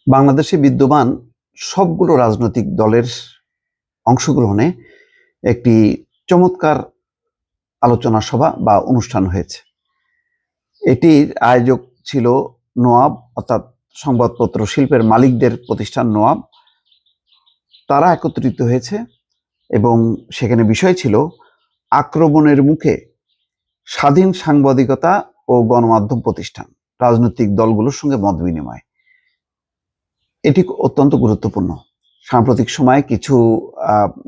বাংলাদেশে বিদ্যমান সবগুলো রাজনৈতিক দলের অংশগ্রহণে একটি চমৎকার আলোচনা সভা বা অনুষ্ঠান হয়েছে। এটির আয়োজক ছিল নোয়াব, অর্থাৎ সংবাদপত্র শিল্পের মালিকদের প্রতিষ্ঠান নোয়াব। তারা একত্রিত হয়েছে এবং সেখানে বিষয় ছিল আক্রমণের মুখে স্বাধীন সাংবাদিকতা ও গণমাধ্যম প্রতিষ্ঠান, রাজনৈতিক দলগুলোর সঙ্গে মত বিনিময়। এটি অত্যন্ত গুরুত্বপূর্ণ। সাম্প্রতিক সময়ে কিছু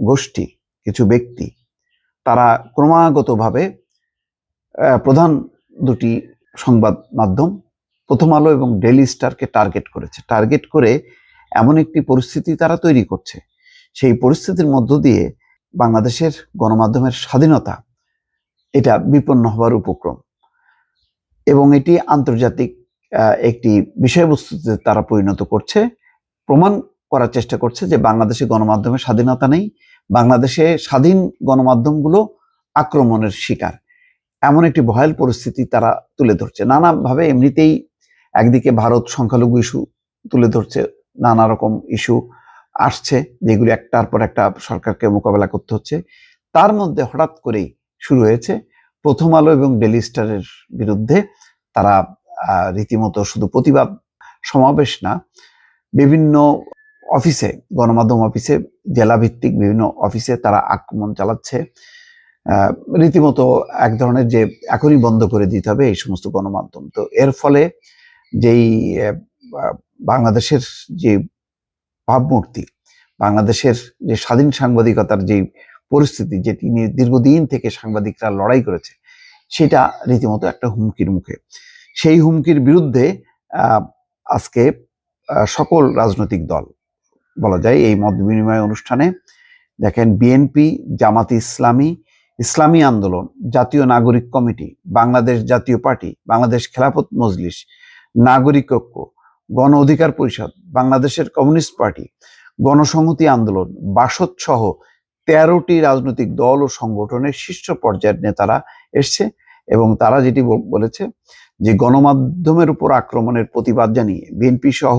গোষ্ঠী, কিছু ব্যক্তি, তারা ক্রমাগতভাবে প্রধান দুটি সংবাদ মাধ্যম প্রথম আলো এবং ডেইলি স্টারকে টার্গেট করে এমন একটি পরিস্থিতি তারা তৈরি করছে, সেই পরিস্থিতির মধ্য দিয়ে বাংলাদেশের গণমাধ্যমের স্বাধীনতা এটা বিপন্ন হওয়ার উপক্রম এবং এটি আন্তর্জাতিক একটি বিষয়বস্তুতে তারা পরিণত করছে, প্রমাণ করার চেষ্টা করছে যে বাংলাদেশে গণমাধ্যমের স্বাধীনতা নেই, বাংলাদেশে স্বাধীন গণমাধ্যমগুলো আক্রমণের শিকার, এমন একটি ভয়াল পরিস্থিতি তারা তুলে ধরছে নানাভাবে। এমনিতেই একদিকে ভারত সংখ্যালঘু ইস্যু তুলে ধরছে, নানা রকম ইস্যু আসছে যেগুলি একটার পর একটা সরকারকে মোকাবেলা করতে হচ্ছে। তার মধ্যে হঠাৎ করেই শুরু হয়েছে প্রথম আলো এবং ডেইলি স্টারের বিরুদ্ধে তারা রীতিমতো শুধু প্রতিবাদ সমাবেশ না, বিভিন্ন অফিসে, গণমাধ্যম অফিসে, জেলা ভিত্তিক বিভিন্ন অফিসে তারা আক্রমণ চালাচ্ছে। রীতিমতো এক ধরনের যে এখনই বন্ধ করে দিতে হবে এই সমস্ত গণমাধ্যম। তো এর ফলে যেই বাংলাদেশের যে ভাবমূর্তি, বাংলাদেশের যে স্বাধীন সাংবাদিকতার যে পরিস্থিতি, যেটি নিয়ে দীর্ঘদিন থেকে সাংবাদিকরা লড়াই করেছে, সেটা রীতিমতো একটা হুমকির মুখে। সেই হুমকির বিরুদ্ধে আজকে সকল রাজনৈতিক দল, বলা যায় এই মত বিনিময় অনুষ্ঠানে দেখেন বিএনপি, জামাতে ইসলামী, ইসলামী আন্দোলন, জাতীয় নাগরিক কমিটি, বাংলাদেশ জাতীয় পার্টি, বাংলাদেশ খেলাফত মজলিস, নাগরিক ঐক্য, গণ অধিকার পরিষদ, বাংলাদেশের কমিউনিস্ট পার্টি, গণসংহতি আন্দোলন, বাসদ সহ 13টি রাজনৈতিক দল ও সংগঠনের শীর্ষ পর্যায়ের নেতারা এসছে এবং তারা যেটি বলেছে যে গণমাধ্যমের উপর আক্রমণের প্রতিবাদ জানিয়ে বিএনপি সহ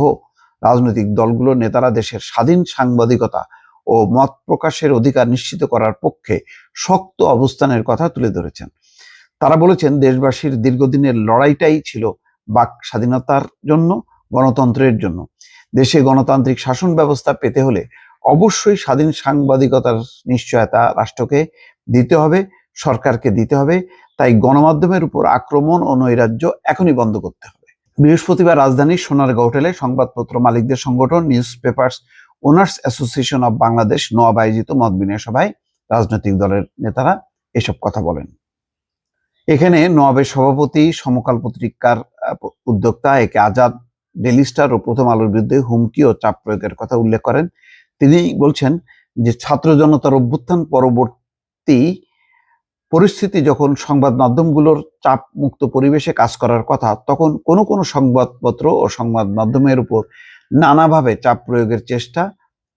রাজনৈতিক দলগুলোর নেতারা দেশের স্বাধীন সাংবাদিকতা ও মত প্রকাশের অধিকার নিশ্চিত করার পক্ষে শক্ত অবস্থানের কথা তুলে ধরেছেন। তারা বলেছেন দেশবাসীর দীর্ঘদিনের লড়াইটাই ছিল বাক স্বাধীনতার জন্য, গণতন্ত্রের জন্য। দেশে গণতান্ত্রিক শাসন ব্যবস্থা পেতে হলে অবশ্যই স্বাধীন সাংবাদিকতার নিশ্চয়তা রাষ্ট্রকে দিতে হবে, সরকারকে দিতে হবে। তাই গণমাধ্যমের উপর আক্রমণ ও নৈরাজ্য এখনই বন্ধ করতে হবে। বৃহস্পতিবার রাজধানীর সোনারগাঁও হোটেলে সংবাদপত্র মালিকদের সংগঠন news papers owners association of Bangladesh NOAB আয়োজিত মত বিনিময় সভায় রাজনৈতিক দলের নেতারা এসব কথা বলেন। এখানে নোয়াবের সভাপতি, সমকাল পত্রিকার উদ্যোক্তা একে আজাদ, ডেইলি স্টার ও প্রথম আলোর বিরুদ্ধে হুমকি ও চাপ প্রয়োগের কথা উল্লেখ করেন। তিনি বলছেন যে ছাত্র জনতার অভ্যুত্থান পরবর্তী পরিস্থিতি যখন সংবাদ মাধ্যমগুলোর চাপ মুক্ত পরিবেশে কাজ করার কথা, তখন কোনো কোনো সংবাদপত্র ও সংবাদ মাধ্যমের উপর নানাভাবে চাপ প্রয়োগের চেষ্টা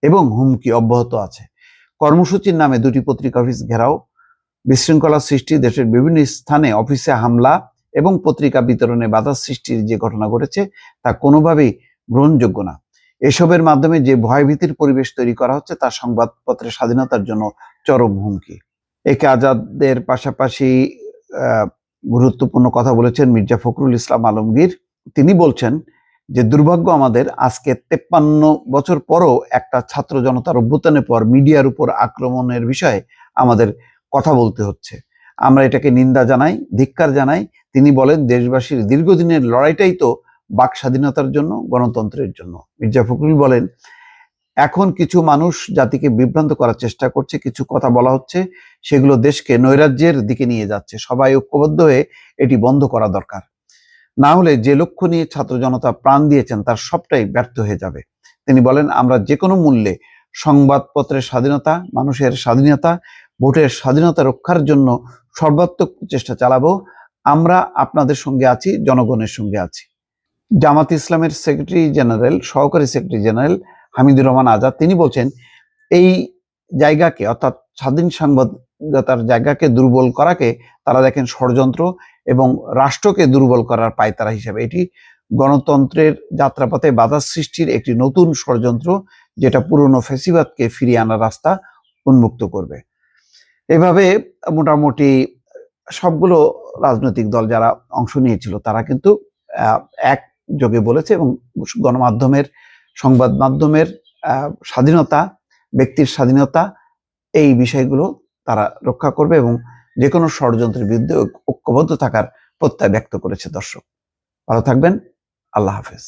এবং হুমকি অব্যাহত আছে। কর্মসূচির নামে দুটি পত্রিকা অফিস ঘেরাও, বিশৃঙ্খলা সৃষ্টি, দেশের বিভিন্ন স্থানে অফিসে হামলা এবং পত্রিকা বিতরণে বাধা সৃষ্টির যে ঘটনা ঘটেছে তা কোনোভাবেই গ্রহণযোগ্য না। এসবের মাধ্যমে যে ভয়ভীতির পরিবেশ তৈরি করা হচ্ছে তা সংবাদপত্রের স্বাধীনতার জন্য চরম হুমকি। একে আজাদের পাশাপাশি গুরুত্বপূর্ণ কথা বলেছেন মির্জা ফখরুল ইসলাম আলমগীর। তিনি বলছেন যে দুর্ভাগ্য আমাদের, আজকে 53 বছর পরও একটা ছাত্র জনতার অভ্যুত্থানের পর মিডিয়ার উপর আক্রমণের বিষয়ে আমাদের কথা বলতে হচ্ছে। আমরা এটাকে নিন্দা জানাই, ধিক্কার জানাই। তিনি বলেন দেশবাসীর দীর্ঘদিনের লড়াইটাই তো বাক স্বাধীনতার জন্য, গণতন্ত্রের জন্য। মির্জা ফখরুল বলেন এখন কিছু মানুষ জাতিকে বিভ্রান্ত করার চেষ্টা করছে, কিছু কথা বলা হচ্ছে, সেগুলো দেশকে নৈরাজ্যের দিকে নিয়ে যাচ্ছে। সবাই ঐক্যবদ্ধ হয়ে এটি বন্ধ করা দরকার, না হলে যে লক্ষ্য নিয়ে ছাত্র জনতা প্রাণ দিয়েছেন তার সবটাই ব্যর্থ হয়ে যাবে। তিনি বলেন আমরা যে কোনো মূল্যে সংবাদপত্রের স্বাধীনতা, মানুষের স্বাধীনতা, ভোটের স্বাধীনতা রক্ষার জন্য সর্বাত্মক চেষ্টা চালাবো। আমরা আপনাদের সঙ্গে আছি, জনগণের সঙ্গে আছি। জামাত ইসলামের সহকারী সেক্রেটারি জেনারেল হামিদুর রহমান আজাদ তিনি বলছেন এই জায়গাকে, অর্থাৎ স্বাধীন সাংবাদিকতার জায়গাকে দুর্বল করাকে তারা দেখেন ষড়যন্ত্র এবং রাষ্ট্রকে দুর্বল করার পায়তারা হিসেবে। এটি গণতন্ত্রের যাত্রাপথে বাধা সৃষ্টির একটি নতুন ষড়যন্ত্র, যেটা পুরনো ফ্যাসিবাদকে ফিরিয়ে আনার রাস্তা উন্মুক্ত করবে। এভাবে মোটামুটি সবগুলো রাজনৈতিক দল যারা অংশ নিয়েছিল তারা কিন্তু একযোগে বলেছে, এবং গণমাধ্যমের, সংবাদ মাধ্যমের স্বাধীনতা, ব্যক্তির স্বাধীনতা, এই বিষয়গুলো তারা রক্ষা করবে এবং যে কোনো ষড়যন্ত্রের বিরুদ্ধে ঐক্যবদ্ধ থাকার প্রত্যয় ব্যক্ত করেছে। দর্শক, ভালো থাকবেন। আল্লাহ হাফেজ।